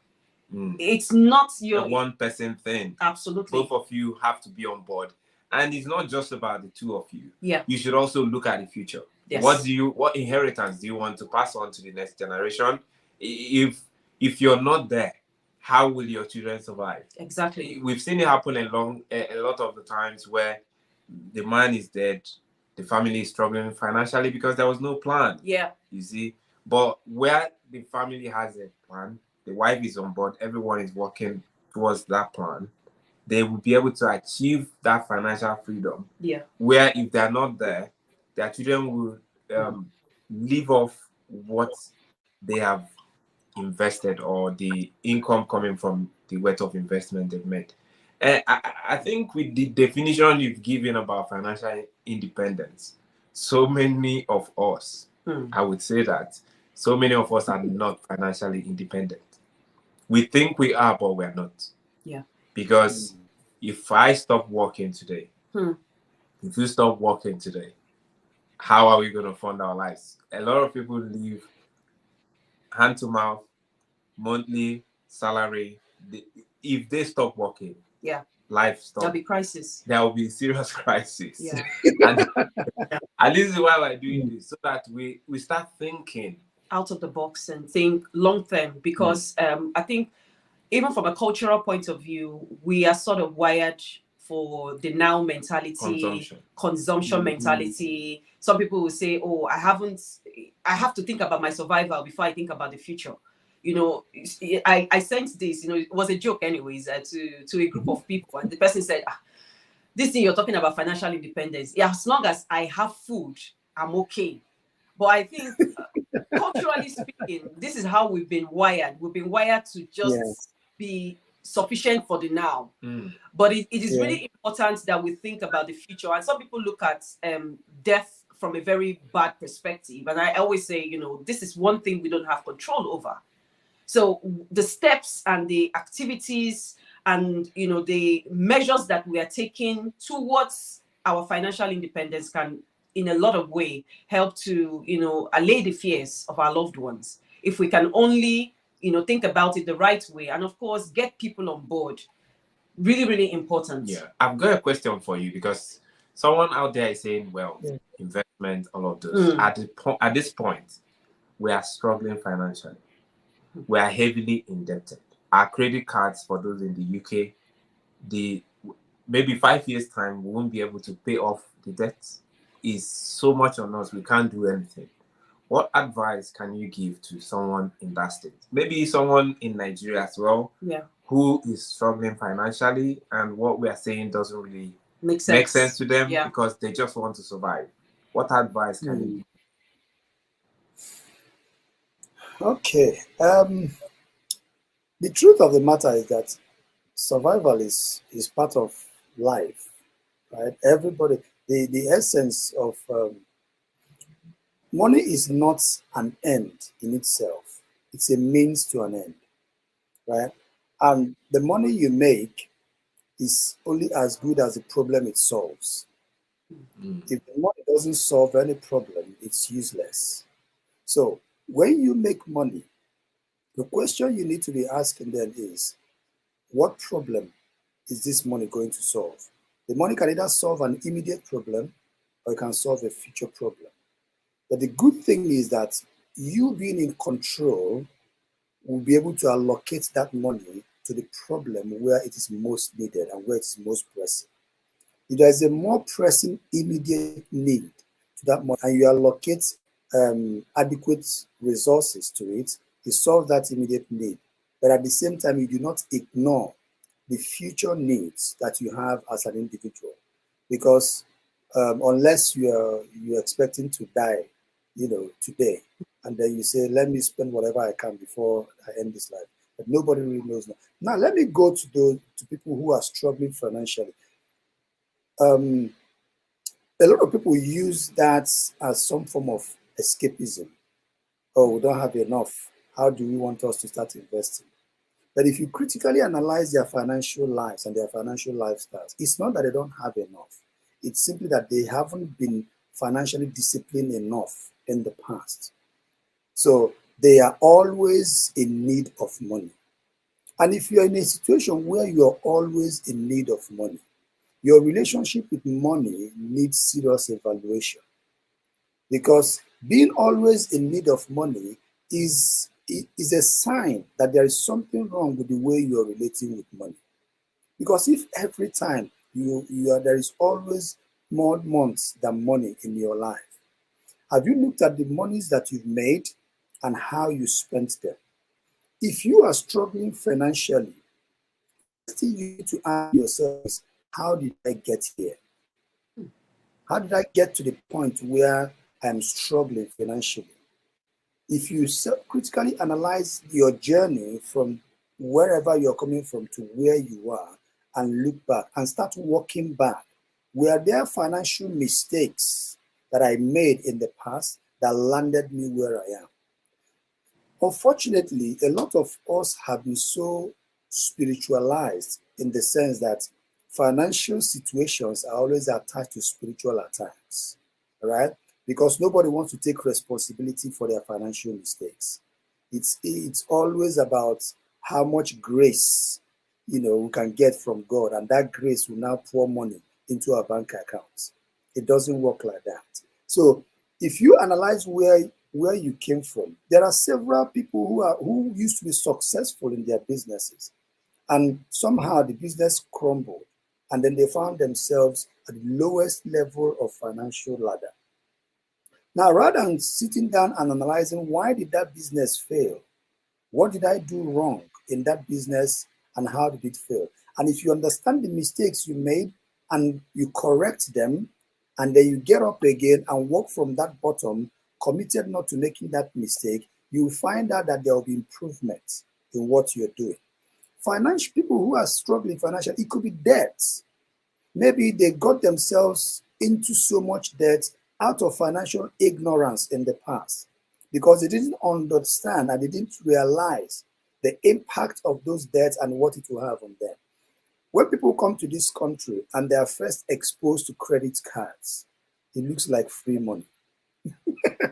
it's not your a one-person thing. Absolutely. Both of you have to be on board. And it's not just about the two of you. Yeah. You should also look at the future. Yes. What inheritance do you want to pass on to the next generation? If you're not there, how will your children survive? Exactly. We've seen it happen a lot of the times where the man is dead, the family is struggling financially because there was no plan. Yeah. You see, but where the family has a plan, the wife is on board, everyone is working towards that plan, they will be able to achieve that financial freedom. Yeah. Where if they're not there, their children will live off what they have invested or the income coming from the worth of investment they've made. I think with the definition you've given about financial independence, so many of us, I would say that so many of us are not financially independent. We think we are, but we're not. Yeah. Because if I stop working today, if you stop working today, how are we going to fund our lives? A lot of people live hand to mouth, monthly salary. If they stop working, life stops. There'll be crisis. There will be serious crisis. Yeah. And this is why we're doing this, so that we start thinking out of the box and think long term, because I think even from a cultural point of view, we are sort of wired for the now mentality, consumption mentality. Some people will say, oh, I have to think about my survival before I think about the future. You know, I sent this, you know, it was a joke anyways, to a group of people. And the person said, this thing you're talking about financial independence, as long as I have food, I'm okay. But I think culturally speaking, this is how we've been wired. We've been wired to just be sufficient for the now. But it is really important that we think about the future. And some people look at death from a very bad perspective. And I always say, you know, this is one thing we don't have control over. So the steps and the activities and, you know, the measures that we are taking towards our financial independence can, in a lot of ways, help to, you know, allay the fears of our loved ones. If we can only, you know, think about it the right way, and of course, get people on board. Really, really important. Yeah, I've got a question for you, because someone out there is saying, well, investment, all of those. At this point, we are struggling financially. We are heavily indebted. Our credit cards, for those in the UK, maybe 5 years' time, we won't be able to pay off the debts. Is so much on us, we can't do anything. What advice can you give to someone in that state? Maybe someone in Nigeria as well, who is struggling financially, and what we are saying doesn't really make sense to them because they just want to survive. What advice can you give? Okay. The truth of the matter is that survival is part of life, right? Everybody, the essence of money is not an end in itself. It's a means to an end, right? And the money you make is only as good as the problem it solves. If the money doesn't solve any problem, it's useless. So when you make money, the question you need to be asking then is, what problem is this money going to solve? The money can either solve an immediate problem or it can solve a future problem. But the good thing is that you being in control will be able to allocate that money to the problem where it is most needed and where it is most pressing. If there is a more pressing immediate need to that money and you allocate adequate resources to it, you solve that immediate need. But at the same time, you do not ignore the future needs that you have as an individual. Because unless you're expecting to die, you know, today, and then you say, let me spend whatever I can before I end this life. But nobody really knows now. Now, let me go to people who are struggling financially. A lot of people use that as some form of escapism. Oh, we don't have enough. How do you want us to start investing? But if you critically analyze their financial lives and their financial lifestyles, it's not that they don't have enough. It's simply that they haven't been financially disciplined enough in the past. So they are always in need of money. And if you're in a situation where you're always in need of money, your relationship with money needs serious evaluation. Because being always in need of money is a sign that there is something wrong with the way you are relating with money. Because if every time there is always more months than money in your life, have you looked at the monies that you've made and how you spent them? If you are struggling financially, the thing you need to ask yourself is, how did I get here? How did I get to the point where I'm struggling financially? If you critically analyze your journey from wherever you're coming from to where you are and look back and start walking back, were there financial mistakes that I made in the past that landed me where I am? Unfortunately, a lot of us have been so spiritualized in the sense that financial situations are always attached to spiritual attacks, right? Because nobody wants to take responsibility for their financial mistakes. It's always about how much grace, we can get from God, and that grace will now pour money into our bank accounts. It doesn't work like that. So if you analyze where you came from, there are several people who used to be successful in their businesses, and somehow the business crumbled, and then they found themselves at the lowest level of financial ladder. Now, rather than sitting down and analyzing why did that business fail, what did I do wrong in that business, and how did it fail? And if you understand the mistakes you made and you correct them, and then you get up again and work from that bottom, committed not to making that mistake, you'll find out that there will be improvement in what you're doing. Financial people who are struggling financially, it could be debt. Maybe they got themselves into so much debt out of financial ignorance in the past because they didn't understand and they didn't realize the impact of those debts and what it will have on them. When people come to this country and they are first exposed to credit cards, it looks like free money.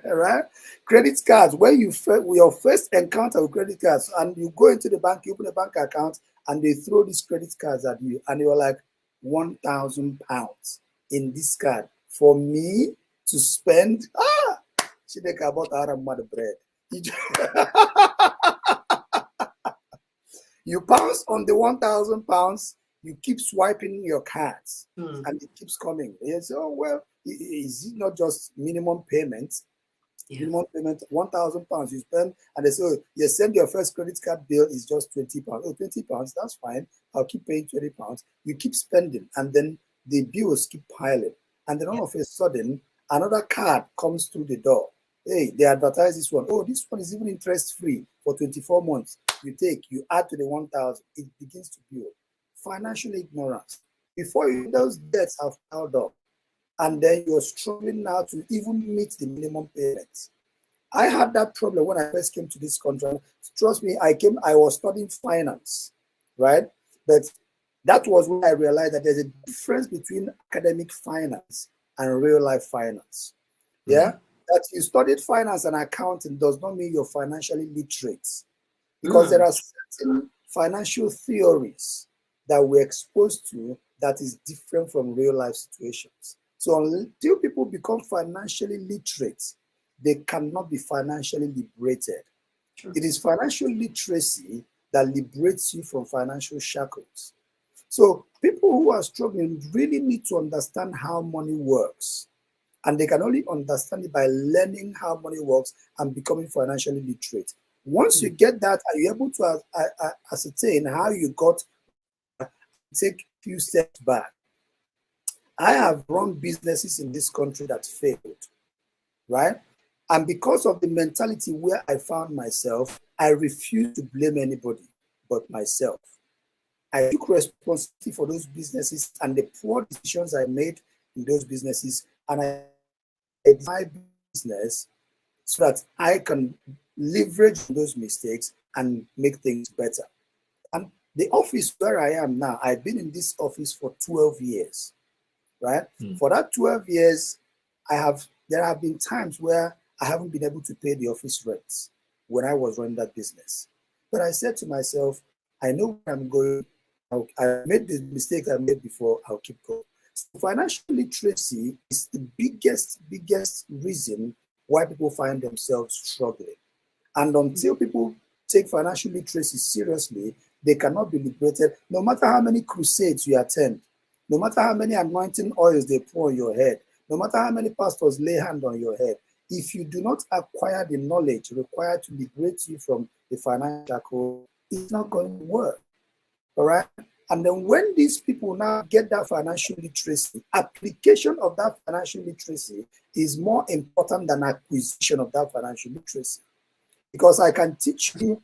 Right? Credit cards, when your first encounter with credit cards and you go into the bank, you open a bank account and they throw these credit cards at you and you're like, £1,000 in this card for me to spend. She make about our mother bread. You pounce on the £1,000, you keep swiping your cards and it keeps coming. You say, oh, well, is it not just minimum payment? Yeah. Minimum payment, £1,000 you spend, and they say, oh, you send your first credit card bill is just £20. Oh, £20, that's fine. I'll keep paying £20. You keep spending, and then the bills keep piling. And then all of a sudden, another card comes through the door. Hey, they advertise this one. Oh, this one is even interest-free for 24 months. You add to the 1,000, it begins to build. Financial ignorance. Before those debts have piled up, and then you're struggling now to even meet the minimum payments. I had that problem when I first came to this country. Trust me, I was studying finance, right? But that was when I realized that there's a difference between academic finance and real life finance. Yeah? That you studied finance and accounting does not mean you're financially literate. Because there are certain financial theories that we're exposed to that is different from real life situations. So until people become financially literate, they cannot be financially liberated. Sure. It is financial literacy that liberates you from financial shackles. So people who are struggling really need to understand how money works. And they can only understand it by learning how money works and becoming financially literate. Once you get that, are you able to ascertain how you got, take a few steps back. I have run businesses in this country that failed, right? And because of the mentality where I found myself, I refused to blame anybody but myself. I took responsibility for those businesses and the poor decisions I made in those businesses, and I did my business so that I can leverage those mistakes and make things better. And the office where I am now, I've been in this office for 12 years. Right? For that 12 years, there have been times where I haven't been able to pay the office rent when I was running that business. But I said to myself, I know where I'm going. I made the mistake I made before. I'll keep going. So financial literacy is the biggest reason why people find themselves struggling. And until people take financial literacy seriously, they cannot be liberated. No matter how many crusades you attend, no matter how many anointing oils they pour on your head, no matter how many pastors lay hand on your head, if you do not acquire the knowledge required to liberate you from the financial code, it's not going to work. All right? And then when these people now get that financial literacy, application of that financial literacy is more important than acquisition of that financial literacy. Because I can teach you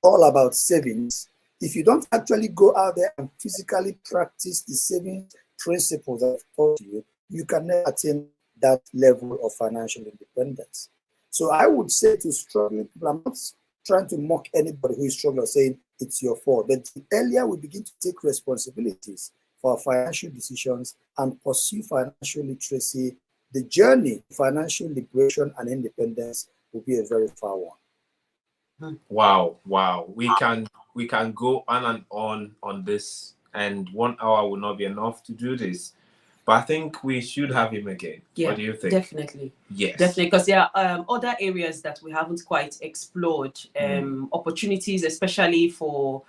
all about savings. If you don't actually go out there and physically practice the savings principles I've taught you, you can never attain that level of financial independence. So I would say to struggling people, I'm not trying to mock anybody who is struggling or saying it's your fault, but the earlier we begin to take responsibilities for our financial decisions and pursue financial literacy, the journey to financial liberation and independence will be a very far one. Wow. We can go on and on this, and 1 hour will not be enough to do this. But I think we should have him again. Yeah, what do you think? Definitely. Yes. Definitely, because there are other areas that we haven't quite explored. Opportunities, especially for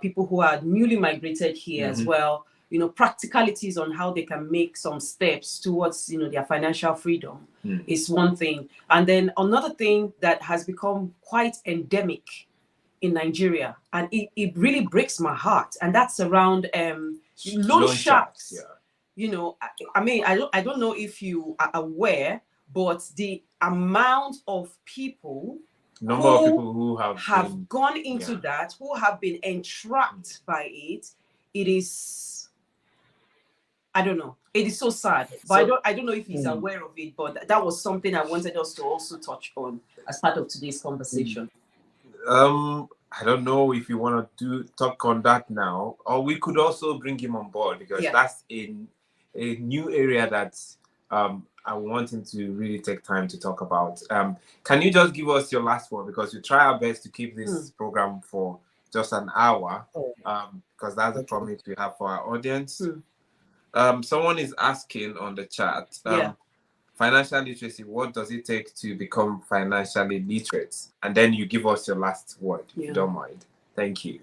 people who are newly migrated here as well. You know, practicalities on how they can make some steps towards, you know, their financial freedom is one thing. And then another thing that has become quite endemic in Nigeria, and it really breaks my heart, and that's around loan sharks. Yeah. You know, I mean, I don't know if you are aware, but the amount of people who have gone into that, who have been entrapped by it, it is, I don't know. It is so sad. But I don't know if he's aware of it, but that was something I wanted us to also touch on as part of today's conversation. I don't know if you want to talk on that now, or we could also bring him on board, because that's a new area that I want him to really take time to talk about. Can you just give us your last word, because we try our best to keep this program for just an hour, because that's the promise we have for our audience. Someone is asking on the chat, financial literacy, what does it take to become financially literate? And then you give us your last word, if you don't mind. Thank you.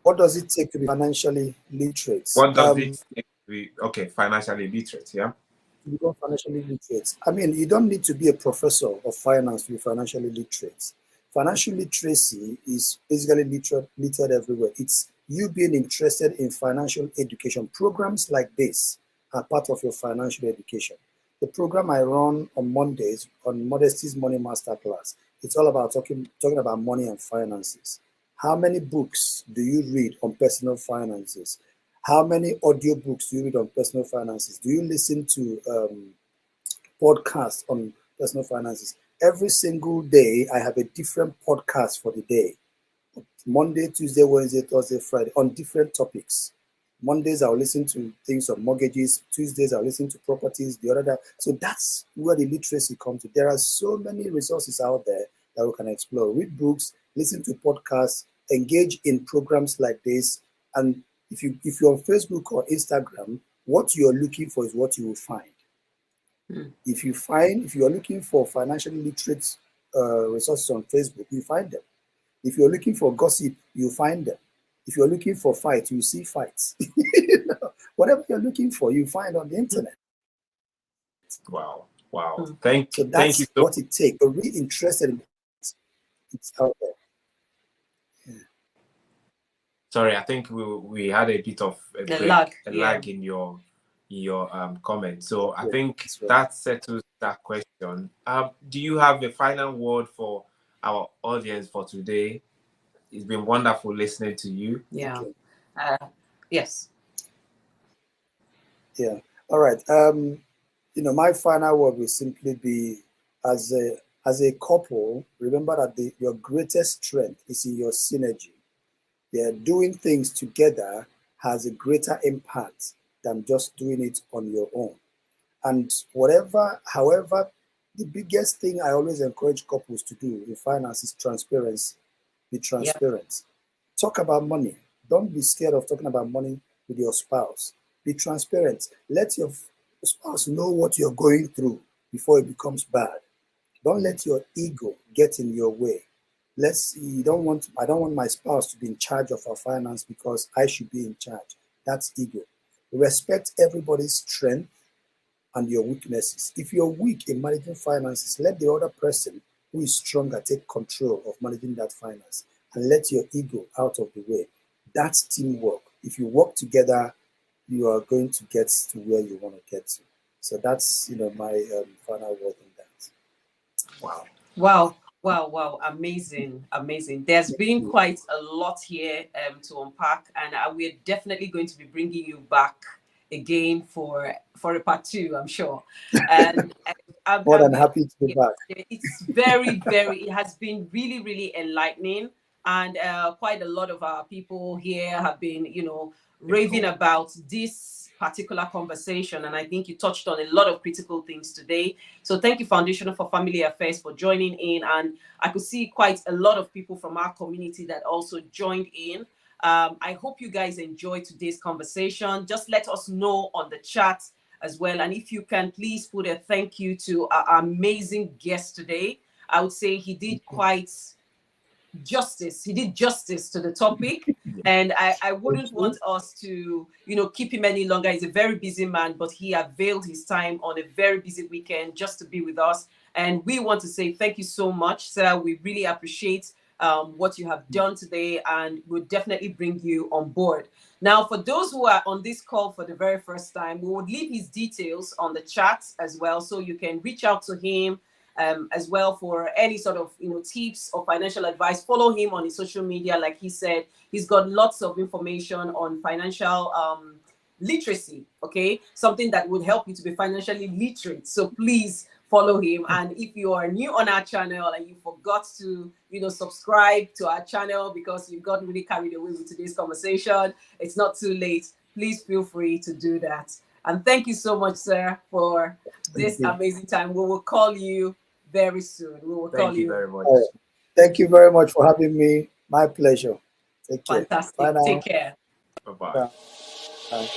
What does it take to be financially literate? What does it take to be, financially literate, yeah? To become financially literate. I mean, you don't need to be a professor of finance to be financially literate. Financial literacy is basically literate everywhere. It's you being interested in financial education. Programs like this are part of your financial education. The program I run on Mondays on Modesty's Money Masterclass, it's all about talking about money and finances. How many books do you read on personal finances? How many audiobooks do you read on personal finances? Do you listen to podcasts on personal finances? Every single day, I have a different podcast for the day. Monday, Tuesday, Wednesday, Thursday, Friday, on different topics. Mondays, I'll listen to things on mortgages. Tuesdays, I'll listen to properties. The other day. So that's where the literacy comes to. There are so many resources out there that we can explore. Read books, listen to podcasts, engage in programs like this. And if you're on Facebook or Instagram, what you're looking for is what you will find. If you are looking for financially literate resources on Facebook, you find them. If you're looking for gossip, you find them. If you're looking for fights, you see fights. Whatever you're looking for, you find on the internet. Wow. Thank you. That's what it takes. We're really interested in it. It's out there. Yeah. Sorry, I think we had a bit of a lag in your comment. So I think that settles that question. Do you have a final word for our audience for today? It's been wonderful listening to you. Yeah. Yes. Yeah. All right. My final word will simply be, as a couple, remember that your greatest strength is in your synergy. Yeah, doing things together has a greater impact than just doing it on your own. And however, the biggest thing I always encourage couples to do in finance is transparency. Be Yeah. transparent. Talk about money. Don't be scared of talking about money with your spouse. Be transparent. Let your spouse know what you're going through before it becomes bad. Don't let your ego get in your way. I don't want my spouse to be in charge of our finance because I should be in charge. That's ego. Respect everybody's strength and your weaknesses. If you're weak in managing finances, let the other person who is stronger take control of managing that finance and let your ego out of the way. That's teamwork. If you work together, you are going to get to where you want to get to. So that's my final word on that. Wow. Wow, wow, wow. Amazing, amazing. There's been quite a lot here to unpack, and we're definitely going to be bringing you back again for a part two, I'm sure. And More than we, happy to be back. it's very, it has been really, really enlightening. And quite a lot of our people here have been, raving about this particular conversation. And I think you touched on a lot of critical things today. So thank you, Foundation for Family Affairs, for joining in. And I could see quite a lot of people from our community that also joined in. I hope you guys enjoyed today's conversation. Just let us know on the chat as well. And if you can, please put a thank you to our amazing guest today. I would say he did quite justice. He did justice to the topic. And I wouldn't want us to, keep him any longer. He's a very busy man, but he availed his time on a very busy weekend just to be with us. And we want to say thank you so much, sir. We really appreciate what you have done today, and we'll definitely bring you on board. Now, for those who are on this call for the very first time, we will leave his details on the chat as well, so you can reach out to him as well for any sort of tips or financial advice. Follow him on his social media. Like he said, he's got lots of information on financial literacy, okay, something that would help you to be financially literate. So please follow him. And if you are new on our channel and you forgot to subscribe to our channel because you got really carried away with today's conversation, it's not too late. Please feel free to do that. And thank you so much, sir, for this amazing time. We will call you very soon. We will call you very much. Thank you very much for having me. My pleasure. Take care. Fantastic. Bye now. Take care. Bye-bye. Bye.